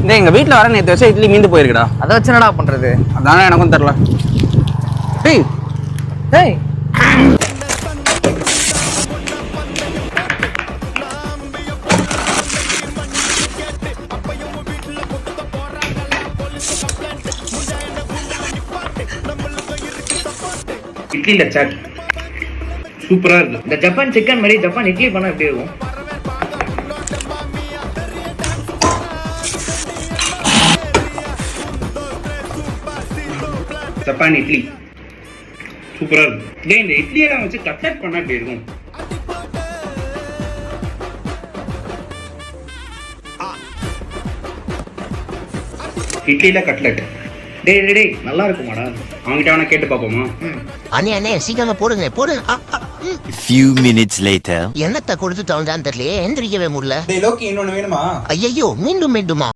இந்த எங்க வீட்டுல வர நேற்று வச்சா இட்லி மீந்து போயிருக்குடா. அதை வச்சு என்னடா பண்றது? அதானே எனக்கும் தெரியல. டேய் டேய் இட்லியில சாட் சூப்பரா இருக்கு. இந்த ஜப்பான் சிக்கன் மாதிரி ஜப்பான் இட்லி பண்ணா எப்படி இருக்கும்? ஜப்பான் இட்லி சூப்பரா இருக்கு. டேய் இந்த இட்லியெல்லாம் வச்சு கட்லட் பண்ணா எப்படி இருக்கும்? இட்லியில கட்லட். டேய் டேய் டேய் நல்லா இருக்குமாடா? அவங்ககிட்ட வேணா கேட்டு பாப்போமா? அண்ணே அண்ணே சீக்கிரமா போடுங்க போடுங்க. A few minutes later. என்னத்த கொடுத்து தொலைஞ்சான்னு தெரியல, எந்திரிக்கவே முடியல. டேய் லோக்கி இன்னொன்னு வேணுமா? ஐயோ மீண்டும் மீண்டுமா?